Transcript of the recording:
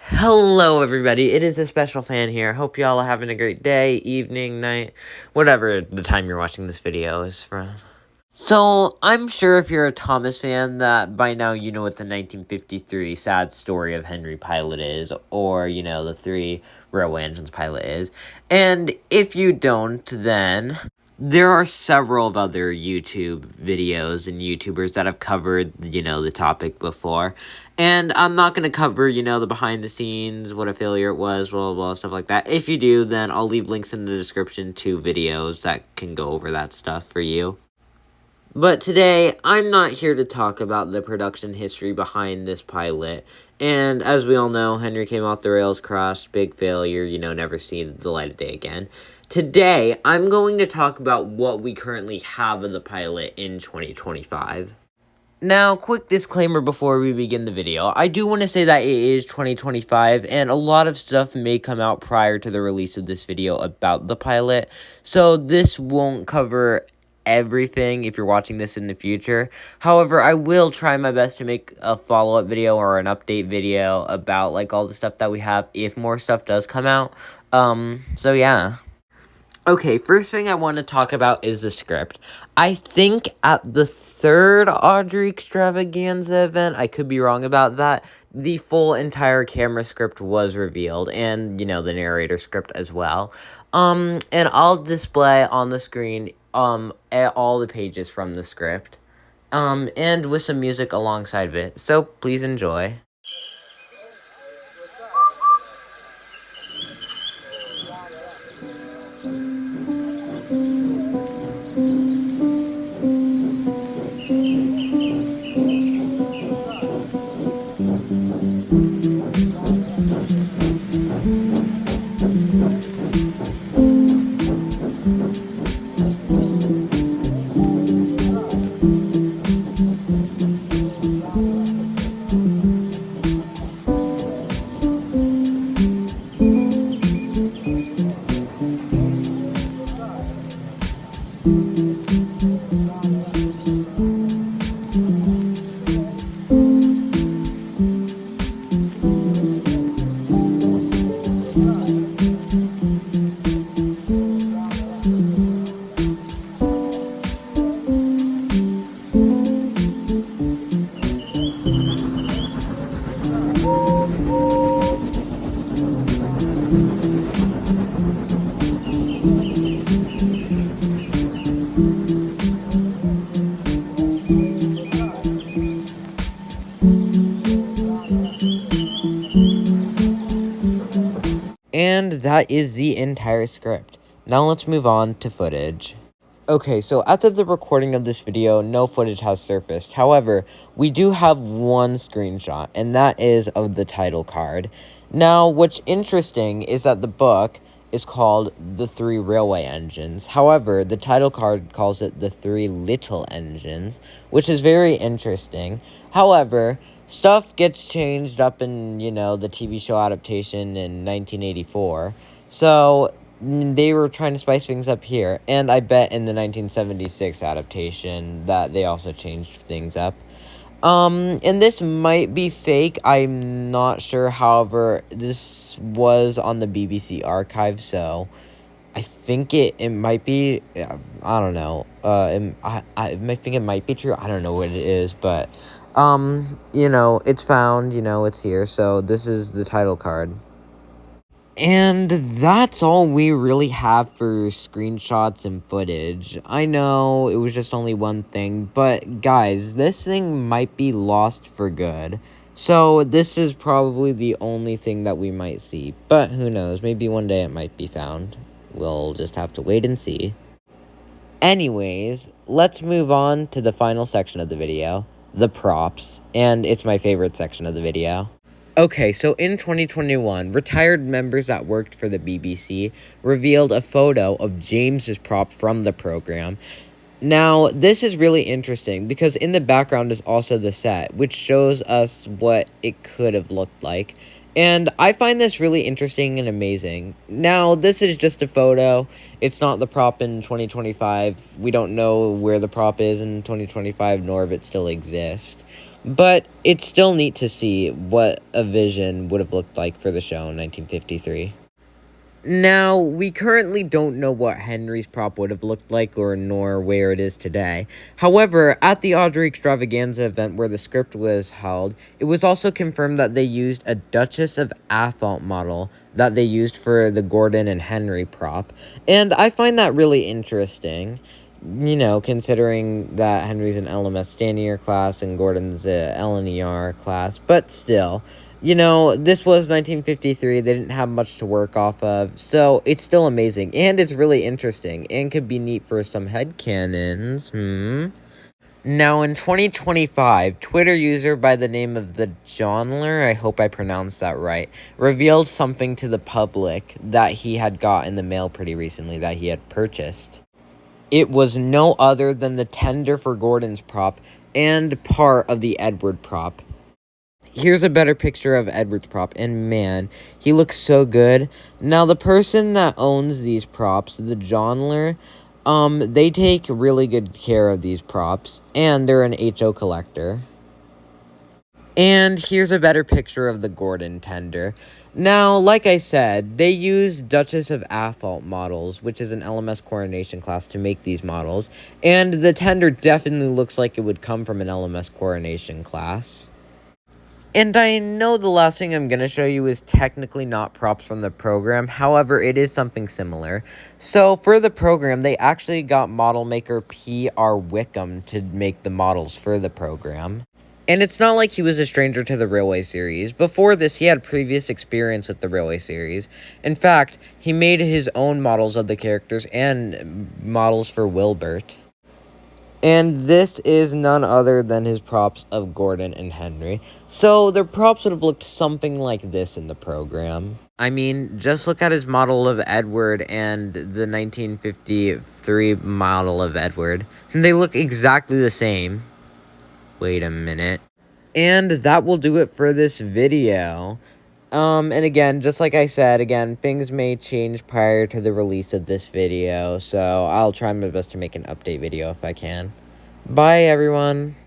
Hello, everybody. It is a special fan here. Hope y'all are having a great day, evening, night, whatever the time you're watching this video is from. So, I'm sure if you're a Thomas fan that by now you know what the 1953 sad story of Henry Pilot is, or, the three railway engines pilot is. And if you don't, then there are several of other YouTube videos and YouTubers that have covered, the topic before. And I'm not going to cover, the behind the scenes, what a failure it was, blah, blah, blah, stuff like that. If you do, then I'll leave links in the description to videos that can go over that stuff for you. But today, I'm not here to talk about the production history behind this pilot. And as we all know, Henry came off the rails, crashed, big failure, never seen the light of day again. Today, I'm going to talk about what we currently have of the pilot in 2025. Now, quick disclaimer before we begin the video. I do want to say that it is 2025, and a lot of stuff may come out prior to the release of this video about the pilot. So this won't cover everything if you're watching this in the future. However, I will try my best to make a follow-up video or an update video about all the stuff that we have if more stuff does come out. So yeah. Okay, first thing I want to talk about is the script. I think at the third Audrey Extravaganza event, I could be wrong about that, the full entire camera script was revealed, and, the narrator script as well. And I'll display on the screen, all the pages from the script, and with some music alongside of it, so please enjoy. And that is the entire script. Now let's move on to footage. Okay, so after the recording of this video, no footage has surfaced. However, we do have one screenshot, and that is of the title card. Now, what's interesting is that the book is called The Three Railway Engines. However, the title card calls it The Three Little Engines, which is very interesting. However, stuff gets changed up in, the TV show adaptation in 1984. So they were trying to spice things up here. And I bet in the 1976 adaptation that they also changed things up. And this might be fake. I'm not sure. However, this was on the BBC archive, so I think it might be. I don't know. I think it might be true. I don't know what it is, but it's found. It's here. So this is the title card. And that's all we really have for screenshots and footage. I know it was just only one thing, but guys, this thing might be lost for good. So this is probably the only thing that we might see, but who knows, maybe one day it might be found. We'll just have to wait and see. Anyways, let's move on to the final section of the video, the props, and it's my favorite section of the video. Okay, so in 2021, retired members that worked for the BBC revealed a photo of James's prop from the program. Now, this is really interesting because in the background is also the set, which shows us what it could have looked like. And I find this really interesting and amazing. Now, this is just a photo. It's not the prop in 2025. We don't know where the prop is in 2025, nor if it still exists. But it's still neat to see what a vision would have looked like for the show in 1953. Now, we currently don't know what Henry's prop would have looked like or nor where it is today. However, at the Audrey Extravaganza event where the script was held, it was also confirmed that they used a Duchess of Atholl model that they used for the Gordon and Henry prop. And I find that really interesting, you know, considering that Henry's an LMS Stanier class and Gordon's a LNER class, but still. You know, this was 1953, they didn't have much to work off of, so it's still amazing, and it's really interesting, and could be neat for some headcanons, Now, in 2025, Twitter user by the name of the Johnler, I hope I pronounced that right, revealed something to the public that he had got in the mail pretty recently that he had purchased. It was no other than the tender for Gordon's prop and part of the Edward prop. Here's a better picture of Edward's prop, and man, he looks so good. Now, the person that owns these props, the Johnler, they take really good care of these props, and they're an HO collector. And here's a better picture of the Gordon tender. Now, like I said, they used Duchess of Atholl models, which is an LMS coronation class, to make these models, and the tender definitely looks like it would come from an LMS coronation class. And I know the last thing I'm going to show you is technically not props from the program, however, it is something similar. So, for the program, they actually got model maker P.R. Wickham to make the models for the program. And it's not like he was a stranger to the Railway series. Before this, he had previous experience with the Railway series. In fact, he made his own models of the characters and models for Wilbert. And this is none other than his props of Gordon and Henry. So their props would have looked something like this in the program. I mean, just look at his model of Edward and the 1953 model of Edward. And they look exactly the same. Wait a minute. And that will do it for this video. And again, just like I said, again, things may change prior to the release of this video, so I'll try my best to make an update video if I can. Bye, everyone.